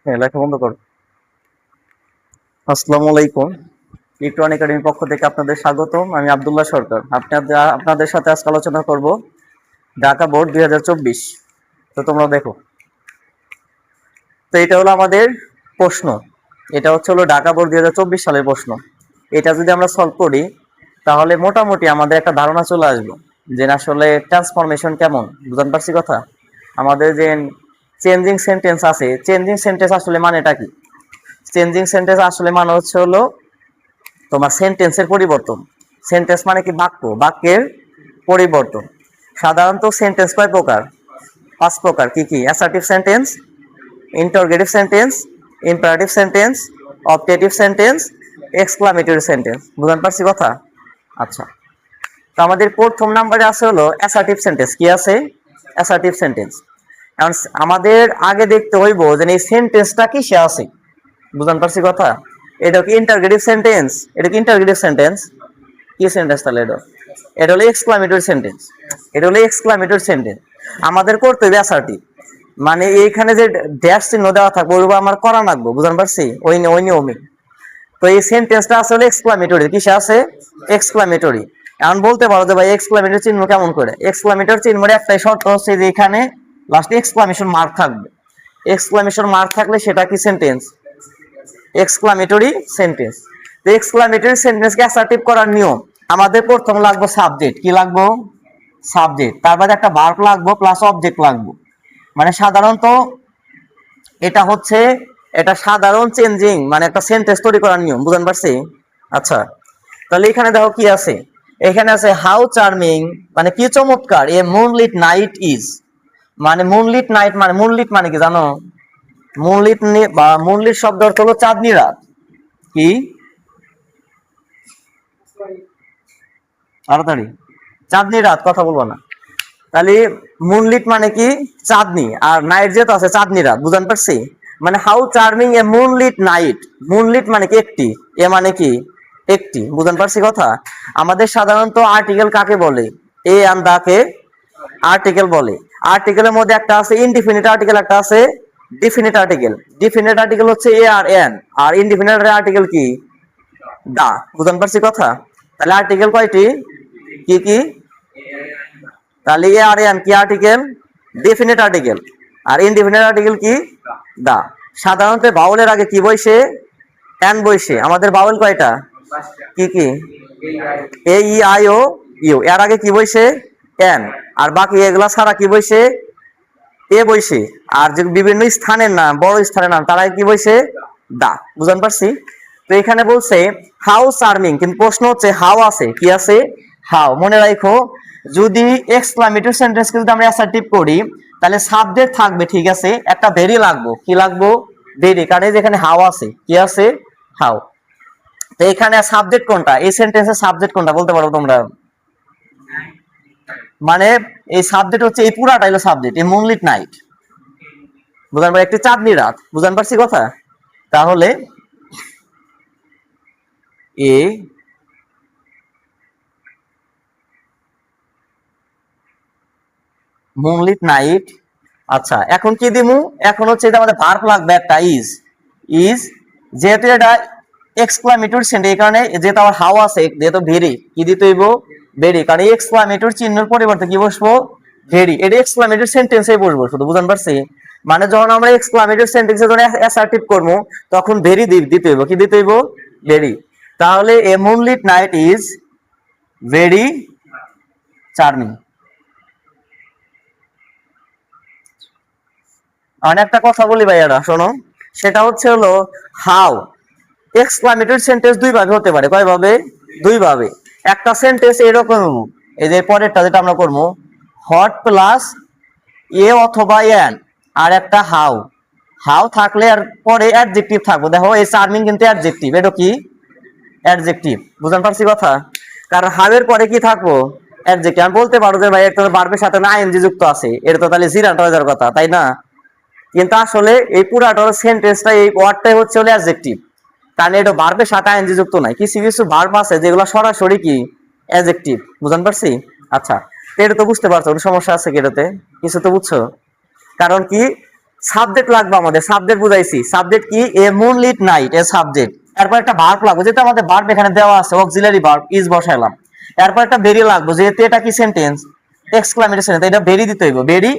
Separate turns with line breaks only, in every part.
হ্যাঁ, লেখা বন্ধ কর। আসসালামু আলাইকুম। ইকরান একাডেমির পক্ষ থেকে আপনাদের স্বাগতম। আমি আব্দুল্লাহ সরকার। আপনাদের সাথে আজকে আলোচনা করব ঢাকা বোর্ড 2024। তো তোমরা দেখো, তো এটা হলো আমাদের প্রশ্ন। এটা হলো ঢাকা বোর্ড 2024 সালের প্রশ্ন। এটা যদি আমরা সলভ করি তাহলে মোটামুটি আমাদের একটা ধারণা চলে আসবে যে আসলে ট্রান্সফরমেশন কেমন। বুঝতে পারছি কথা? আমাদের যে চেঞ্জিং সেন্টেন্স আছে, চেঞ্জিং সেন্টেন্স আসলে মানেটা কি? চেঞ্জিং সেন্টেন্স আসলে মানে হলো তোমার সেন্টেন্সের পরিবর্তন। সেন্টেন্স মানে কি? বাক্যের পরিবর্তন। সাধারণত সেন্টেন্স কয় প্রকার? 5 প্রকার। কি কি? Assertive sentence, interrogative sentence, imperative sentence, objective sentence, exclamatory sentence. বুঝতে পারছি কথা? আচ্ছা, তো আমাদের প্রথম নাম্বারে আছে হলো অ্যাসার্টিভ সেন্টেন্স। কি আছে? Assertive sentence. এখন আমাদের আগে দেখতে হইব যে এই সেন্টেন্সটা কিসে আছে। বুঝতে পারছি কথা? এটা কি ইন্টারোগেটিভ সেন্টেন্স? এটা কি ইন্টারোগেটিভ সেন্টেন্স? কি সেন্টেন্স তাহলে? এটা হলো এক্সক্লামেটরি সেন্টেন্স। এটা হলো এক্সক্লামেটরি সেন্টেন্স। আমাদের করতে হবে অ্যাসার্টিভ, মানে এইখানে যে ড্যাশ চিহ্ন দেওয়া থাকবে ওইভাবে আমার করা লাগবে। বুঝতে পারছি? ওই নিয়মে। তো এই সেন্টেন্সটা আসলে এক্সক্লামেটরি। কিসে আছে? এক্সক্লামেটরি। এখন বলতে পারো যে ভাই এক্সক্লামেটরি চিহ্ন কেমন করে? এক্সক্লামেটরি চিহ্নের একটাই শর্ত হচ্ছে যে এখানে লাস্টে এক্সক্লামেশন মার্ক থাকবে। এক্সক্লামেশন মার্ক থাকলে সেটা কি সেন্টেন্স? Exclamatory sentence. তো এক্সক্লামেটরি সেন্টেন্সকে অ্যাসার্টিভ করার নিয়ম, আমাদের প্রথম লাগবে সাবজেক্ট। কি লাগবে? সাবজেক্ট। তারপরে একটা ভার্ব লাগবে প্লাস অবজেক্ট লাগবে। মানে সাধারণত এটা সাধারণ চেঞ্জিং মানে একটা সেন্টেন্স তৈরি করার নিয়ম। বুঝতে পারছি? আচ্ছা, তাহলে এখানে দেখো কি আছে। এখানে আছে হাউ চার্মিং, মানে কি চমৎকার, এ মুনলিট নাইট ইজ। মানে মুনলিট নাইট মানে কি জানো? মুনলিট শব্দ অর্থ হলো চাঁদনি রাত। কি? তাড়াতাড়ি। চাঁদনি রাত, কথা বলবো না। তাহলে মুনলিট মানে কি? চাঁদনি। আর নাইট যেহেতু আছে, চাঁদনি রাত। বুঝতে পারছি? মানে how charming A moonlit night. Moonlit মানে কি? একটি। এ মানে কি? একটি। বুঝতে পারছি কথা? আমাদের সাধারণত আর্টিকেল কাকে বলে? এ এন্ড দা কে আর্টিকেল বলে। আর্টিকেলের মধ্যে একটা আছে ইনডিফিনিট আর্টিকেল, একটা আছে ডিফিনিট আর্টিকেল। ডিফিনিট আর্টিকেল হচ্ছে এ আর এন, আর ইনডিফিনিট আর্টিকেল কি? দা। বুঝতে পারছি কথা? তাহলে আর্টিকেল কয়টি? কি কি? তাহলে এ আর এন কি আর্টিকেল? Definite article. আর ইনডিফিনিট আর্টিকেল কি? দা। সাধারণত বাউলের আগে কি বসে? এন বসে। আমাদের বাউল কয়টা? কি কি? এ ই আই ও ইউ। এর আগে কি বসে? এন। আর বাকি এগুলা ছাড়া কি বসে? এ বসে। আর যে বিভিন্ন স্থানের নাম, বড় স্থানের নাম, তারা কি বসে? দা। বুঝতে পারছি? তো এখানে বলছে হাউ চার্মিং, কিন্তু প্রশ্ন হচ্ছে হাউ আছে। কি আছে? হাউ। মনে রাখো, যদি এক্সক্লামেটরি সেন্টেন্সকে যদি আমরা অ্যাসার্টিভ করি তাহলে সাবজেক্ট থাকবে, ঠিক আছে, একটা ভেরি লাগবে। কি লাগবে? ভেরি। কারণ যেখানে হাউ আছে। কি আছে? হাউ। তো এখানে সাবজেক্ট কোনটা? এই সেন্টেন্সের সাবজেক্ট কোনটা বলতে পারো তোমরা? মানে এই সাবজেক্ট হচ্ছে, এই পুরাটা হলো সাবজেক্ট, এই মুনলিট নাইট। বুঝান পারি? একটি চাঁদনি রাত। বুঝান পারছি কথা? তাহলে এ মুনলিট নাইট। আচ্ছা, এখন কি দিমু? এখন হচ্ছে এটা আমাদের ভার্ব লাগবে একটা, ইজ। ইজ যেহেতু এটা এক্সক্লামেটরি সেন্টেন্স, এই কারণে যেহেতু আমার হাউ আছে, যেহেতু ভেরি, কি দিতে হইব? ভেরি। কারণ এক্সক্লামেটরি চিহ্নের পরিবর্তে কি বসবো? ভেরি। এটা এক্সক্লামেটরি সেন্টেন্সে বসবো শুধু। বুঝতে পারছি? মানে যখন আমরা এক্সক্লামেটরি সেন্টেন্সে যখন অ্যাসার্টিভ করব তখন ভেরি দিতে হইব। কি দিতে হইব? ভেরি। তাহলে a moonlit night is very charming. আর একটা কথা বলি ভাইয়ারা, শোনো। সেটা হলো হাউ। এক্সক্লামেটরি সেন্টেন্স দুই ভাবে হতে পারে। কয় ভাবে? দুই ভাবে। একটা সেন্টেন্স এরকম, এই যে পরেরটা যেটা আমরা করবো, হট প্লাস এ অথবা এন, আর একটা হাউ। হাউ থাকলে আর পরে অ্যাডজেক্টিভ থাকবে। দেখো এই চার্মিং কিন্তু অ্যাডজেক্টিভ। এটা কি? অ্যাডজেক্টিভ। বুঝতে পারছি কথা? কারণ হাউ এর পরে কি থাকবো? অ্যাডজেক্টিভ। আমি বলতে পারো যে ভাই একটা ভার্বের সাথে না আইএনজি যুক্ত আছে, এটা তো তাহলে জিরাট হয়ে যাওয়ার কথা, তাই না? কিন্তু আসলে এই পুরাটা সেন্টেন্সটা, এই ওয়ার্ডটাই হচ্ছে অ্যাডজেক্টিভ। কারণ এটা ভার্বের সাথে আইএনজি যুক্ত নাই। কিছু কিছু ভার্ব আছে যেগুলো সরাসরি কি? অ্যাডজেক্টিভ। বুঝতে পারছি? আচ্ছা, তো এটা তো বুঝতে পারছো, সমস্যা আছে কি এটাতে? কিছু তো বুঝছো? কারণ কি? সাবজেক্ট লাগবে আমাদের, সাবজেক্ট বুঝাইছি। সাবজেক্ট কি? এ মুনলিট নাইট এ সাবজেক্ট। এরপর একটা ভার্ব লাগবে, যেহেতু আমাদের ভার্ব এখানে দেওয়া আছে, অক্সিলারি ভার্ব ইজ বসাইলাম। এরপর একটা ভেরি লাগবে, যেহেতু এটা কি সেন্টেন্স, এক্সক্লামেটরি সেন্টেন্স, এটা ভেরি দিতে হইব, ভেরি।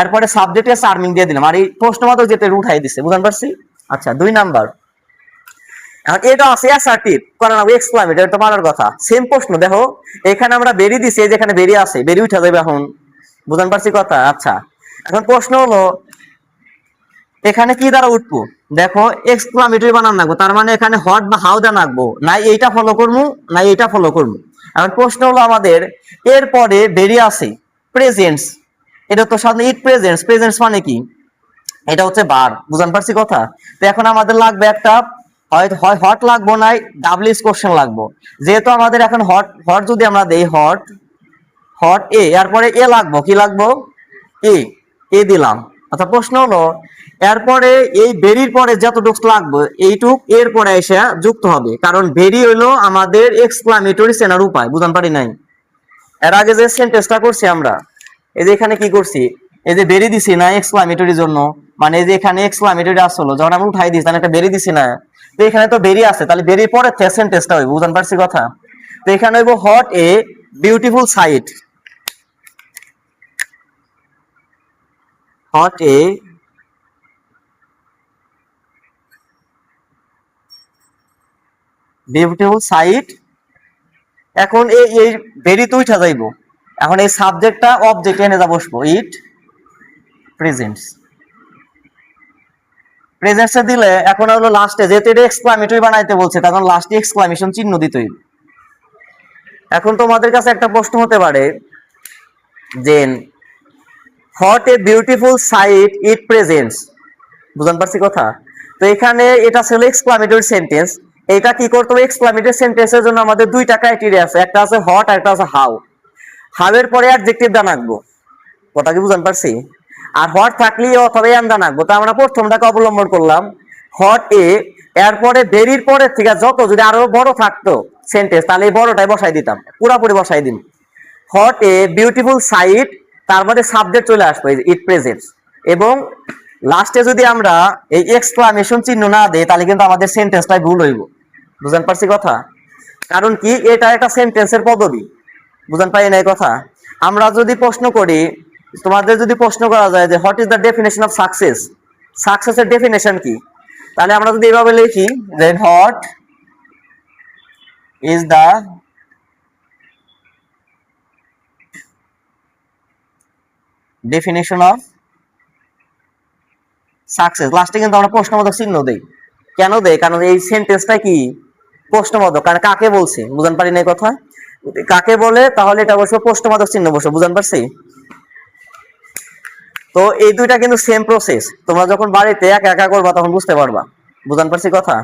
এরপরে সাবজেক্টে চার্মিং দিয়ে দিলাম, আর এই প্রশ্নবোধক যেটা উঠাই দিছে, বুঝতে পারছি? আচ্ছা 2 নাম্বার। এখন এটা আছে অ্যাসার্টিভ, কারণ আমি এক্সক্লামেটরি, এটা মানার কথা। সেম প্রশ্ন দেখো, এখানে আমরা ভেরি দিছি, এই যেখানে ভেরি আছে, ভেরি উঠা যাবে এখন, বুঝতে পারছি কথা? আচ্ছা এখন প্রশ্ন হলো এখানে কি দ্বারা উঠবো? দেখো এক্সক্লামেটরি বানান লাগবো, তার মানে এখানে হট বা হাউ দা লাগবো, না এইটা ফলো করবো না এইটা ফলো করবো। এখন প্রশ্ন হলো আমাদের এরপরে বেরিয়ে আসে প্রেজেন্টস, এটা তো সাধারণত ইট প্রেজেন্টস, প্রেজেন্টস মানে কি? এটা হচ্ছে বার, বুঝতে পারছি কথা? তো এখন আমাদের লাগবে একটা, হয় হয় হট লাগবো, নাই ডাবলিস কোশ্চেন লাগবো। যেহেতু আমাদের এখন হট, হট যদি আমরা দেই হট, হট এ, এরপরে এ লাগবো, কি লাগবো? এ, এ দিলাম। আচ্ছা প্রশ্ন হলো এরপরে এই বেরির পরে যতটুক লাগবে এইটুক এর পরে এসে যুক্ত হবে, কারণ বেরি হইলো আমাদের এক্সক্লামেটরি চেনার উপায়, বুঝতে পারি নাই? এর আগে যে সেন্টেন্সটা করছি আমরা, এই যে এখানে কি করছি, এই যে বেরি দিছি না এক্সক্লামেটরির জন্য, মানে এই যে এখানে এক্সক্লামেটরি আসলো, যখন আমি উঠাই দিছি তাহলে একটা বেরি দিছি না, তো এখানে তো বেরি আছে, তাহলে বেরির পরে সেন্টেন্সটা হইব, বুঝতে পারছি কথা? তো এখানে হইব hot a beautiful sight, hot a beautiful sight. এখন এই এই ভেরি তো উঠা যাইব, এখন এই সাবজেক্টটা অবজেক্ট এনে যা বসবো, ইট প্রেজেন্টস, প্রেজেন্টসে দিলে এখন হলো লাস্টে, যেহেতু এটা এক্সক্লামেটরি বানাইতে বলছে, তখন লাস্টে এক্সক্লামেশন চিহ্ন দিতে হইবে। এখন তোমাদের কাছে একটা প্রশ্ন হতে পারে যে what a beautiful sight it presents, বুঝতে পারছি কথা? তো এখানে এটা ছিল এক্সক্লামেটরি সেন্টেন্স, এটা কি করতে হবে? এক্সক্লামেটরি সেন্টেন্সের জন্য আমাদের দুইটা ক্রাইটেরিয়া আছে, একটা আছে হট আর একটা আছে হাউ। হাউ এর পরে অ্যাডজেক্টিভ দা রাখবো, কথা কি বুঝতে পারছি? আর হট থাকলে অথবা এন দা রাখবো। তো আমরা প্রথমটাকে অবলম্বন করলাম, হট এ, এরপরে বেরির পরে থেকে যত যদি আরো বড় থাকতো সেন্টেন্স, তাহলে এই বড়টাই বসাই দিতাম, পুরাপুরি বসাই দিন। হট এ বিউটিফুল সাইট, তার মধ্যে সাবজেক্ট চলে আসবে ইট প্রেজেন্টস, এবং লাস্টে যদি আমরা এই এক্সক্লামেশন চিহ্ন না দেই তাহলে কিন্তু আমাদের সেন্টেন্সটাই ভুল হইব, বুঝতে পারছি কথা? কারণ কি, এটা একটা সেন্টেন্সের পদবি, বুঝতে পারি না এই কথা? আমরা যদি প্রশ্ন করি, তোমাদের যদি প্রশ্ন করা যায় যে what is the definition of success, সাকসেসের ডেফিনেশন কি, তাহলে আমরা যদি এভাবে লিখি যে what is the definition of success, লাস্টে কিন্তু আমরা প্রশ্নবোধক চিহ্ন দেই। কেন দেই? কারণ এই সেন্টেন্সটা কি প্রশ্নবোধক, কারণ কাকে বলছি, বুঝতে পারি না এই কথা? কাকে বলে, তাহলে এটা বসবো প্রশ্নবোধক চিহ্ন বসবো, বুঝতে পারছি? তো এই দুইটা কিন্তু সেম প্রসেস, তোমরা যখন বাড়িতে একা একা করবা তখন বুঝতে পারবা, বুঝতে পারছি কথা?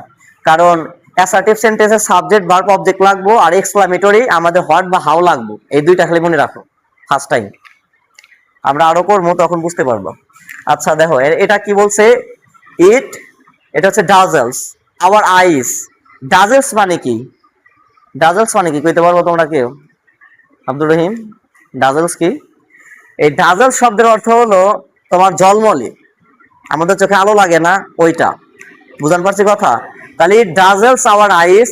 কারণ অ্যাসার্টিভ সেন্টেন্সে সাবজেক্ট ভার্ব অবজেক্ট লাগবো, আর এক্সক্লামেটরি আমাদের হোয়াট বা হাউ লাগবো, এই দুইটা খালি মনে রাখো ফার্স্ট টাইম, আমরা আরো করবো তখন বুঝতে পারবো। আচ্ছা দেখো এটা কি বলছে, ইট, এটা হচ্ছে ডাজেলস আওয়ার আইস। ডাজেলস মানে কি? ডাজেলস মানে কি কইতে পারবো তোমরা কেউ? আব্দুর রহিম, ডাজেলস কি? এই ডাজেলস শব্দের অর্থ হলো তোমার জলমলে, আমাদের চোখে আলো লাগে না ওইটা, বুঝতে পারছি কথা? তাহলে ডাজেলস আওয়ার আইস,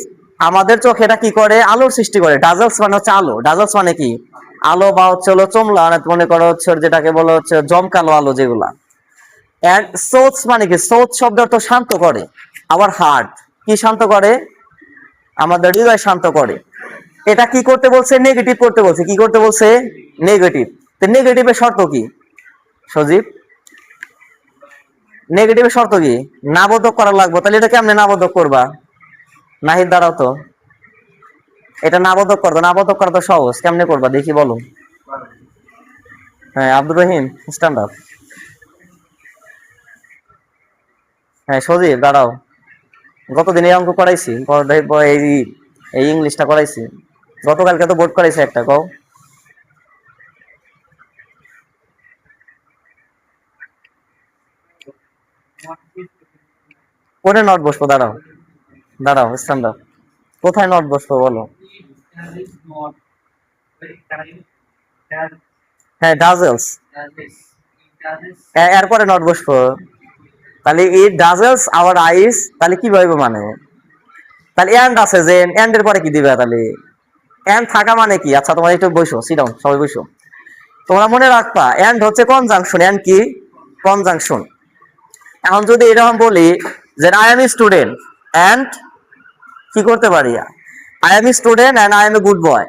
আমাদের চোখে এটা কি করে? আলোর সৃষ্টি করে। ডাজেলস মানে হচ্ছে আলো, ডাজেলস মানে কি? আলো, বা হচ্ছে হলো চমলা, মনে করো হচ্ছে যেটাকে বলা হচ্ছে জমকালো আলো যেগুলা। এন্ড সোথস মানে কি? সোথ শব্দের অর্থ শান্ত করে। আবার হার্ট কি শান্ত করে? আমাদের হৃদয় শান্ত করে। এটা কি করতে বলছে? নেগেটিভ করতে বলছে। কি করতে বলছে? নেগেটিভ। তো নেগেটিভের শর্ত কি সজীব? নেগেটিভের শর্ত কি? নাবোধক করা লাগবে। তাহলে এটা কেমনে নাবোধক করবা? নাহিদ দাঁড়াও তো, এটা নাবোধক করতো, নাবোধক করা তো সহজ, কেমনে করবা দেখি বলো। হ্যাঁ আব্দুর রহিম স্ট্যান্ড আপ। হ্যাঁ সজীব দাঁড়াও, গতদিন এই অঙ্ক করাইছি, এই এই ইংলিশটা করাইছি, গতকালকে তো বোর্ড করাইছি একটা, কও। কোনে নট বসবো? দাঁড়াও দাঁড়াও, স্ট্যান্ড আপ। কোথায় নট বসবো বলো? হ্যাঁ ডাজেলস, এরপরে নট বসবো, তাহলে ইট ডাজেলস আওয়ার আইস, তাহলে কি বলবো মানে, তাহলে এন্ড আছে যে এন্ড এর পরে কি দিবে, তাহলে এন্ড থাকা মানে কি? আচ্ছা তোমরা একটু বসো, সিট ডাউন, সবাই বসো। তোমরা মনে রাখবা এন্ড হচ্ছে কনজাংশন, এন্ড কি কনজাংশন। এখন যদি এরকম বলি যে আই এম স্টুডেন্ট এন্ড কি করতে পারি, I am student and I am a good boy.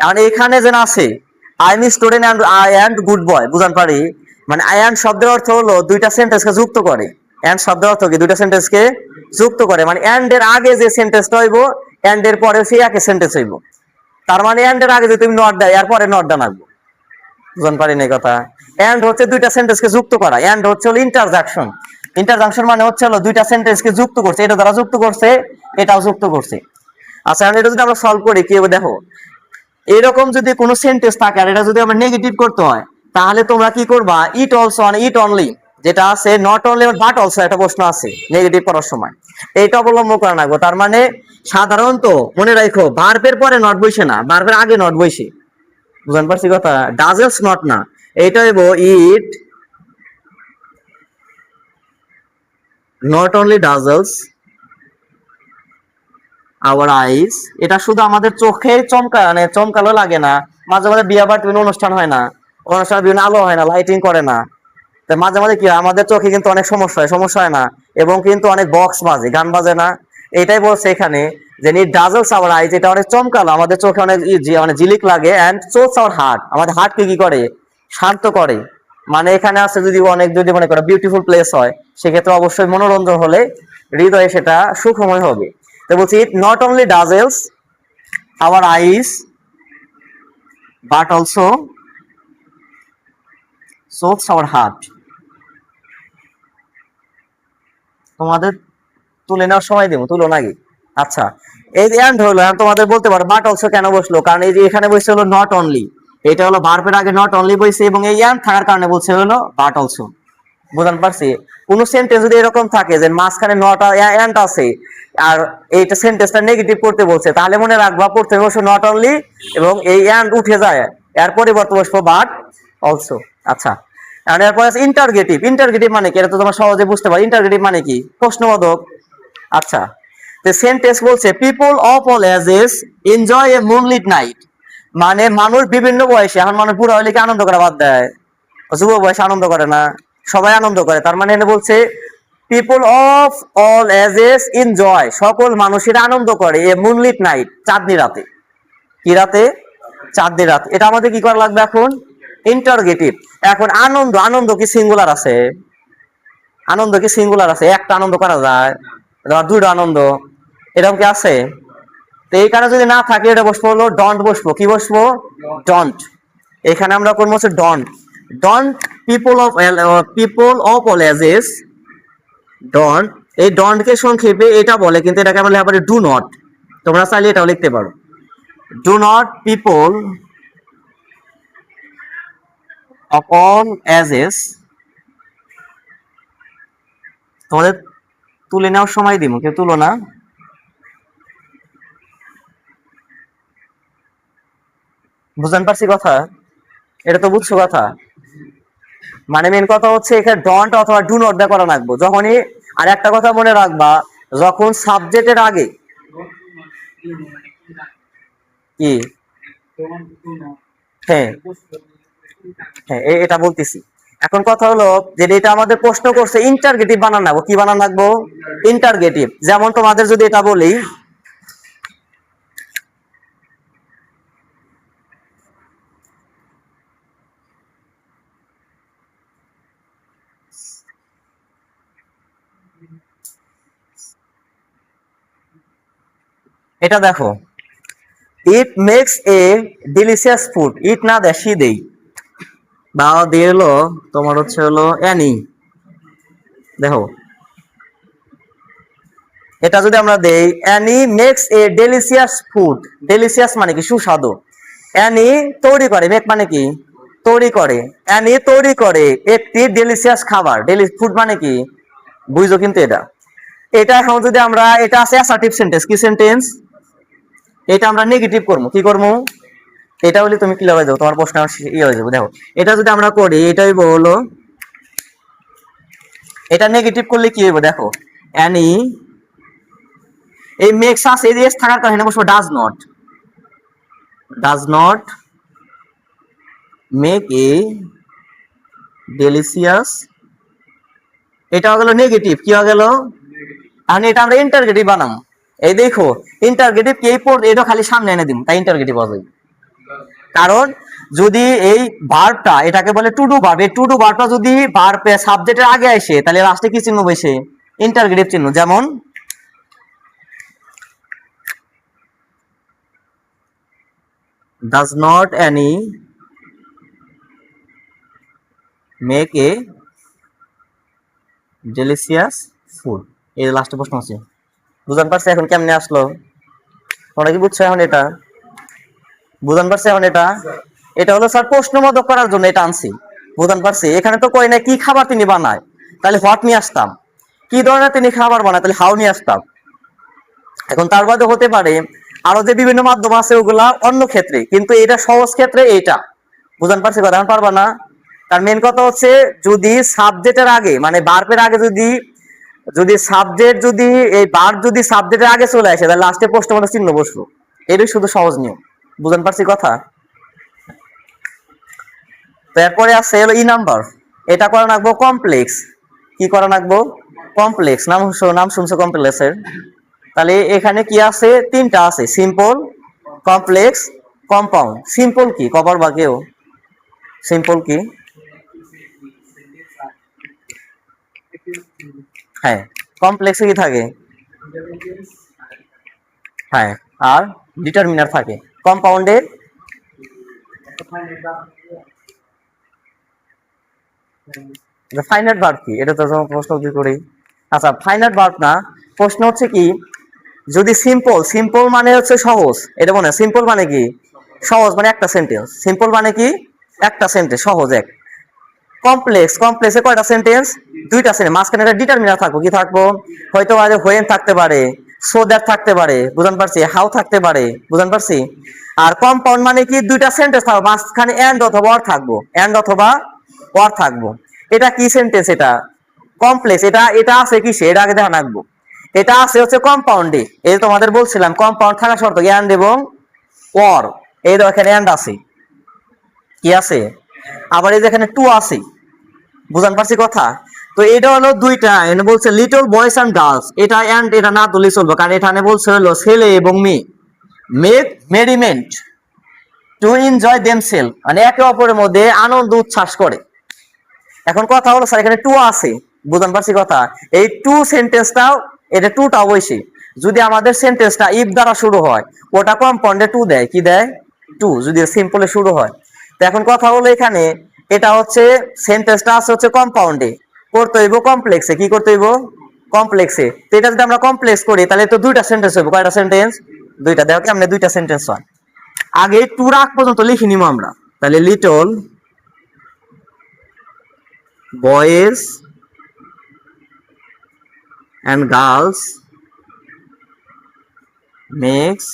এখন এখানে যেন আছে I am student and I and good boy, বুঝান পারি মানে আই এন্ড শব্দের অর্থ হলো দুইটা সেন্টেন্সকে যুক্ত করে। এন্ড শব্দের অর্থ কি? দুইটা সেন্টেন্সকে যুক্ত করে, মানে এন্ড এর আগে যে সেন্টেন্সটা হইব এন্ড এর পরে সেই একই সেন্টেন্স হইব। তার মানে এন্ড এর আগে যদি তুমি নট দাও এর পরে নট দাও, বুঝতে পারি না কথা। এন্ড হচ্ছে দুইটা সেন্টেন্সকে যুক্ত করা, এন্ড হচ্ছে হলো ইন্টারজাকশন। ইন্টারজাকশন মানে হচ্ছে হলো দুইটা সেন্টেন্সকে যুক্ত করছে, এটা দ্বারা যুক্ত করছে, এটাও যুক্ত করছে। আচ্ছা এটা যদি আমরা সলভ করি কি হবে দেখো, এরকম যদি কোনো সেন্টেন্স থাকে আর এটা যদি আমরা নেগেটিভ করতে হয় তাহলে তোমরা কি করবা, ইট অলসো মানে ইট অনলি, যেটা আছে নট অনলি বাট অলসো একটা প্রশ্ন আছে নেগেটিভ করার সময়, এইটা অবলম্বন করা লাগবে। তার মানে সাধারণত মনে রাখো ভার্বের পরে নট বসে না, ভার্বের আগে নট বসে, বুঝতে পারছি কথা। ডাজেলস নট না, এইটা হইব it not only dazzles our eyes. এটা শুধু আমাদের চোখে মানে চমকালো লাগে না, মাঝে মাঝে বিয়ে বাড়িতে বিভিন্ন অনুষ্ঠান হয় না, অনুষ্ঠানে বিভিন্ন আলো হয় না, লাইটিং করে না, তো মাঝে মাঝে কি আমাদের চোখে কিন্তু অনেক সমস্যা হয় না, এবং কিন্তু অনেক বক্স বাজে, গান বাজে না। এটাই বলছে এখানে যে ইট ডাজেলস আওয়ার আইস, এটা অনেক চমকালো, আমাদের চোখে অনেক মানে ঝিলিক লাগে, এন্ড সোটস আওয়ার হার্ট, আমাদের হার্টকে কি করে, শান্ত করে। মানে এখানে আছে যদি অনেক যদি মনে করো বিউটিফুল প্লেস হয় সেক্ষেত্রে অবশ্যই মনোরঞ্জন হলে হৃদয়ে সেটা সুখময় হবে। তো বলছি it not only dazzles our eyes but also soothes our heart. তোমাদের তুলে নেওয়ার সময় দেবো, তুলো নাকি? আচ্ছা এই যে এন্ড হলো, তোমাদের বলতে পারো বাট অলসো কেন বসলো, কারণ এই যে এখানে বসে হলো নট অনলি, এটা হলো ভার্বের আগে নট অনলি বসে এবং এই এন্ড থাকার কারণে বলছে হলো বাট অলসো, বুঝতে পারছি। কোন সেন্টেন্স যদি এরকম থাকে যে মাঝখানে নট এন্ড আছে আর এইটা সেন্টেন্সটা নেগেটিভ করতে বলছে তাহলে মনে রাখবা প্রথমে বসো নট অনলি এবং এই এন্ড উঠে যায়, এর পরিবর্তে বসবো বাট অলসো। আচ্ছা এরপর আছে ইন্টারগেটিভ। ইন্টারগেটিভ মানে কি, এটা তো তোমরা সহজে বুঝতে পারো। ইন্টারগেটিভ মানে কি? প্রশ্নবোধক। আচ্ছা সেন্টেন্স বলছে people of all ages enjoy a moonlit night, মানে মানুষ বিভিন্ন বয়সে, এখন মানুষ বুড়া হলে কি আনন্দ করা বাদ দেয়, যুব বয়সে আনন্দ করে না, সবাই আনন্দ করে। তার মানে এনে বলছে people of all ages enjoy, সকল মানুষের আনন্দ করে এ মুনলিট নাইট, চাঁদনি রাতে। কি রাতে? চাঁদনি রাত। এটা আমাদের কি করা লাগবে এখন? ইন্টারগেটিভ। এখন আনন্দ, আনন্দ কি সিঙ্গুলার আছে? আনন্দ কি সিঙ্গুলার আছে? একটা আনন্দ করা যায়, দুটো আনন্দ, এরকম কি আছে? তো এই কারণে যদি না থাকে এটা বসবো হলো ডন্ট, বসবো কি বসবো? ডন্ট। এখানে আমরা করবো হচ্ছে don't. Don't people of all ages, don't. এই ডন্ট কে সংক্ষেপে এটা বলে, কিন্তু এটাকে আমরা লিখতে পারি ডু নট। তোমরা চাইলে এটাও লিখতে পারো, do not people of all ages. তোমাদের তুলে নেওয়ার সময় দিব, কেউ তুলো না। বুঝতে পারছি কথা? এটা তো বুঝছো কথা? মানে মেন কথা হচ্ছে এখানে ডন্ট অথবা ডু নট দিয়ে করা লাগবে যখনই। আর একটা কথা মনে রাখবা, যখন সাবজেক্টের আগে কি, হ্যাঁ হ্যাঁ এটা বলতেছি। এখন কথা হলো যে এটা আমাদের প্রশ্ন করছে ইন্টারগেটিভ বানান রাখবো, কি বানান রাখবো? ইন্টারগেটিভ। যেমন তোমাদের যদি এটা বলি এটা দেখো, it makes a delicious food, it না দেয় সি দেই, বা দিয়ে হলো তোমার হচ্ছে হলো অ্যানি। দেখো এটা যদি আমরা দেই Annie makes a delicious food, delicious মানে কি? সুস্বাদু। অ্যানি তৈরি করে, মেক মানে কি? তৈরি করে। অ্যানি তৈরি করে একটি ডেলিশিয়াস খাবার, ফুড মানে কি? বুঝছো কিন্তু এটা, এটা এখন যদি আমরা, এটা আছে অ্যাসার্টিভ সেন্টেন্স, কি সেন্টেন্স? এটা আমরা নেগেটিভ করবো, কি করবো? এটা হলে তুমি ক্লিয়ার হয়ে যাবো, তোমার প্রশ্ন ইয়ে হয়ে যাবে। দেখো এটা যদি আমরা করি, এটাই হলো এটা নেগেটিভ করলে কি হবে দেখো, অ্যানি এই মেক্স আস এই এস থাকার কারণে বসবো does not make a delicious, এটা হয়ে গেল নেগেটিভ, কি হয়ে গেল, এখন এটা আমরা ইন্টারগেটিভ বানাবো। এই দেখো ইন্টারগেটিভ কি এটা খালি সামনে এনে দিন, তাই ইন্টারগেটিভ হবে। কারণ যদি এই ভার্বটা এটাকে বলে টু ডু ভার্ব, এই টু ডু ভার্বটা যদি ভার্ব সাবজেক্টের আগে আসে তাহলে লাস্টে কি চিহ্ন বসে, ইন্টারগেটিভ চিহ্ন। যেমন does not Annie make a delicious food, এই লাস্টে প্রশ্ন আছে। বুঝতে পারছি এখন কেমনে আসলো, তোমরা কি বুঝছো এখন? এটা বুঝতে পারছি এখন? এটা হলো স্যার প্রশ্নবোধক করার জন্য এটা আনছি, বুঝতে পারছি। এখানে তো কই না কি খাবার তিনি বানায়, তাহলে হোয়াট নিয়ে আসতাম, কি ধরনের তিনি খাবার বানায় তাহলে হাউ নিয়ে আসতাম। এখন তার বাদে হতে পারে আরো যে বিভিন্ন মাধ্যম আছে ওগুলা অন্য ক্ষেত্রে, কিন্তু এটা সহজ ক্ষেত্রে এইটা, বুঝতে পারছি কথা? এখন পারবা না। তার মেন কথা হচ্ছে যদি সাবজেক্টের আগে মানে ভার্বের আগে যদি যদি সাবজেক্ট যদি এই ভার্ব যদি সাবজেক্টের আগে চলে আসে তাহলে লাস্টে প্রশ্নবোধক চিহ্ন বসলো, এটাই শুধু সহজ নিয়ম, বুঝতে পারছি কথা? তারপরে আছে হলো ই নাম্বার, এটা করা রাখবো কমপ্লেক্স। কি করা রাখবো? কমপ্লেক্স। নাম শুনছো কমপ্লেক্সের? তাহলে এখানে কি আছে, তিনটা আছে, সিম্পল, কমপ্লেক্স, কম্পাউন্ড। সিম্পল কি কবার বা কেউ, সিম্পল কি? হ্যাঁ, কমপ্লেক্সে কি থাকে? হ্যাঁ, আর ডিটারমিনার থাকে। কম্পাউন্ডে ফাইনাইট ভার্ব কি, এটা তো প্রশ্ন কি করি। আচ্ছা ফাইনাইট ভার্ব না, প্রশ্ন হচ্ছে কি যদি সিম্পল, সিম্পল মানে হচ্ছে সহজ, এটা মনে হয় সিম্পল মানে কি সহজ, মানে একটা সেন্টেন্স। সিম্পল মানে কি একটা সেন্টেন্স, সহজ এক। কমপ্লেক্স, কমপ্লেক্সে কয়টা সেন্টেন্স? দুইটা সেন্টেন্স, মাঝখানে একটা ডিটারমিনার থাকবো, কি থাকবো? হয়তো আজ হোয়েন থাকতে পারে, সো দ্যাট থাকতে পারে, বুঝতে পারছি, হাউ থাকতে পারে, বুঝতে পারছি। আর কম্পাউন্ড মানে কি দুইটা সেন্টেন্স থাকবে, মাঝখানে এন্ড অথবা অর থাকবো, এন্ড অথবা অর থাকবো। এটা কি সেন্টেন্স? এটা কমপ্লেক্স। এটা আছে কিসে, এটা আগে দেখা রাখবো। এটা আছে হচ্ছে কম্পাউন্ডে, এই তোমাদের বলছিলাম কম্পাউন্ড থাকা শর্ত এন্ড এবং অর। এই দেখো এখানে এন্ড আছে, কি আছে, আবার এই যে এখানে টু আছে, বুঝান পারছি কথা? তো এটা হলো দুইটা, এখানে বলছে লিটল বয়েস এন্ড গার্লস, এটা এন্ড এটা না তুলে চলবে, কারণ এখানে বলছে হলো ছেলে এবং মেয়ে, make merriment to enjoy themself, মানে একে অপরের মধ্যে আনন্দ উচ্ছ্বাস করে। এখন কথা হলো স্যার এখানে টু আছে, বুঝান পারছি কথা? এই টু সেন্টেন্সটাও, এটা টুটা অবশ্যই যদি আমাদের সেন্টেন্সটা ইফ দ্বারা শুরু হয় ওটা কম্পাউন্ডে টু দেয়, কি দেয়? টু, যদি সিম্পলে শুরু হয়। তো এখন কথা হলো এখানে এটা হচ্ছে সেন্টেন্সটা আছে হচ্ছে কম্পাউন্ডে, করতে হইব কমপ্লেক্সে, কি করতে হইব? কমপ্লেক্সে। তো এটা যদি আমরা কমপ্লেক্স করি তাহলে তো দুইটা সেন্টেন্স হইব, কয়টা সেন্টেন্স? দুইটা। দেখো কেমনে দুইটা সেন্টেন্স হয়, আগে টু রাখ পর্যন্ত লিখে নিব আমরা। তাহলে little boys and girls makes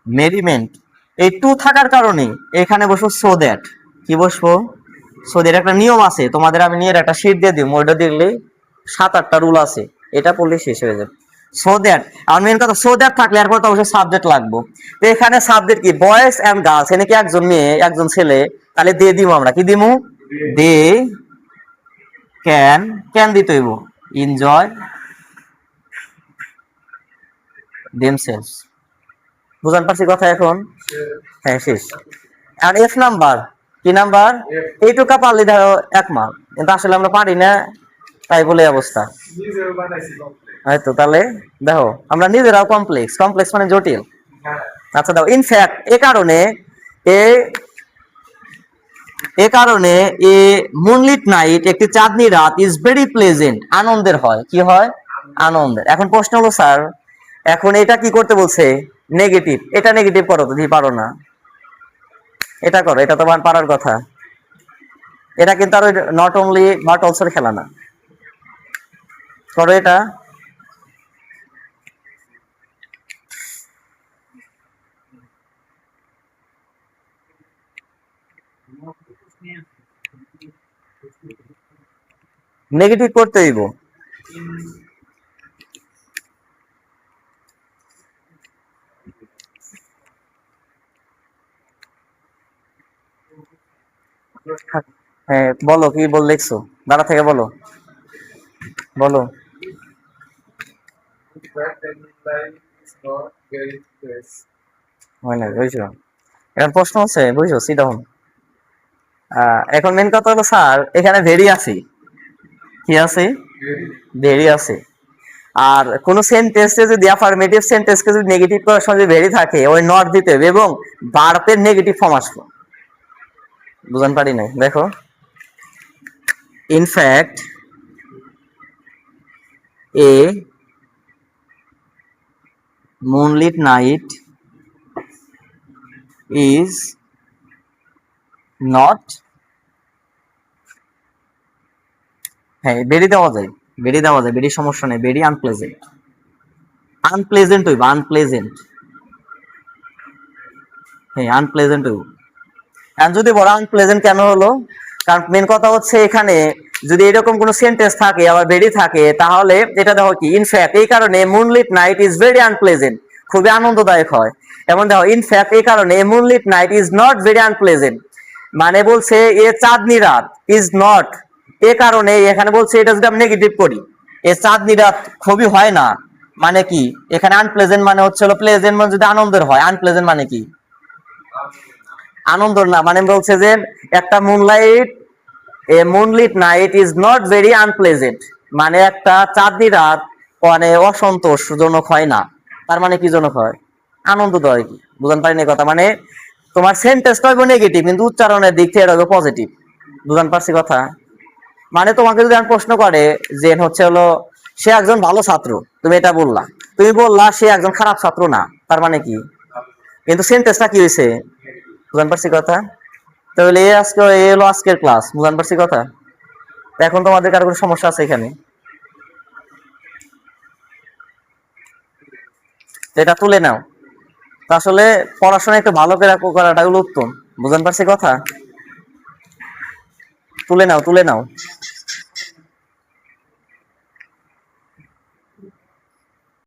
merriment, এই টু থাকার কারণে এখানে বসবো সো দ্যাট, কি বসবো? So that. একটা নিয়ম আছে তোমাদের, আমি নিয়ে একটা শীট দিয়ে দিব, ওইটা দেখলে 7-8টা রুল আছে, এটা পড়লে শেষ হয়ে যাবে। সো দ্যাট, আর মেন কথা সো দ্যাট থাকলে এরপর তো অবশ্যই সাবজেক্ট লাগবে। তো এখানে সাবজেক্ট কি বয়েজ এন্ড গার্লস, এনে কি একজন মেয়ে একজন ছেলে, তাহলে দিয়ে দিব আমরা, কি দিমু? দে ক্যান, ক্যান দিতে হইব এনজয় দেমসেলস, বুঝান পারছি কথা এখন? হ্যাঁ শেষ। আর এফ নাম্বার, কি নাম্বার? এইটুকা পারলে ধরো 1 মার্ক, কিন্তু আসলে আমরা পারি না, তাই বলে অবস্থা। হয়তো তাহলে দেখো আমরা নিজেরাও কমপ্লেক্স, কমপ্লেক্স মানে জটিল। আচ্ছা দাও ইনফ্যাক্ট, এ এ কারণে এ মুনলিট নাইট, একটি চাঁদনি রাত, ইজ ভেরি প্লেজেন্ট, আনন্দের হয়, কি হয়? আনন্দের। এখন প্রশ্ন হলো স্যার এখন এটা কি করতে বলছে? নেগেটিভ। এটা নেগেটিভ করো তো, পারো না? এটা করো, এটা তোমার পারার কথা। এটা কিন্তু আর নট অনলি বাট অলসোর খেলা না, করো এটা। নেগেটিভ করতে হইব। হ্যাঁ বলো, কি লিখছো? দাঁড়া থেকে বলো, বলো। হয় না, বুঝছো? এখন প্রশ্ন আছে, বুঝছো? Sit down. এখন মেন কথা হলো স্যার, এখানে ভেরি আছে, কি আছে? ভেরি আছে। আর কোন সেন্টেন্সে যদি অ্যাফার্মেটিভ সেন্টেন্সকে যদি নেগেটিভ করার সময় ভেরি থাকে, ওই নট দিতে হবে এবং ভার্বের নেগেটিভ ফর্ম আসবে। বুঝান পারি নাই, দেখো। In fact A moonlit night is not, হ্যাঁ ভেরি দেওয়া যায়, ভেরি দেওয়া যায়, ভেরি সমস্যা নেই। ভেরি আনপ্লেজেন্ট, আনপ্লেজেন্ট হইব, আনপ্লেজেন্ট। হ্যাঁ আনপ্লেজেন্ট হইব। এখন যদি বড় আনপ্লেজেন্ট কেন হলো, কারণ মেন কথা হচ্ছে এখানে যদি এরকম কোন সেন্টেন্স থাকে আবার ভেরি থাকে, তাহলে এটা দেখো কি ইনফ্যাক্ট এই কারণে moonlit night is very unpleasant, খুবই আনন্দদায়ক হয়। এমন দেখো ইনফ্যাক্ট এই কারণে moonlit night is not very unpleasant, মানে বলছে এ চাঁদনি রাত ইজ নট, এ কারণে এখানে বলছে এটা যদি আমি নেগেটিভ করি, এ চাঁদনি রাত খুবই হয় না, মানে কি এখানে আনপ্লেজেন্ট মানে হচ্ছে হলো প্লেজেন্ট, মানে যদি আনন্দের হয়, আনপ্লেজেন্ট মানে কি আনন্দ না, মানে বলছে যে একটা moonlight, A moonlit night is not very unpleasant, মানে একটা চাঁদনি রাত মানে অসন্তোষজনক হয় না। তার মানে কি জনক হয়? আনন্দদায়ক। বুঝান পারিনি কথা? মানে তোমার সেন্টেন্সটা হবে নেগেটিভ কিন্তু উচ্চারণের দিক থেকে এটা হবে পজিটিভ। বুঝান পারছি কথা? মানে তোমাকে যদি আমি প্রশ্ন করে যে হচ্ছে হলো সে একজন ভালো ছাত্র, তুমি এটা বললা, তুমি বললা সে একজন খারাপ ছাত্র না, তার মানে কি? কিন্তু সেন্টেন্সটা কি হয়েছে? বুঝান পারছি কথা? তাহলে এই আজকে এই হলো আজকের ক্লাস। বুঝান পারছি কথা? এখন তোমাদের কারো কোনো সমস্যা আছে এখানে? এটা তুলে নাও। তো আসলে পড়াশোনা একটু ভালো করে করাটা হলো উত্তম। বুঝান পারছি কথা? তুলে নাও, তুলে নাও।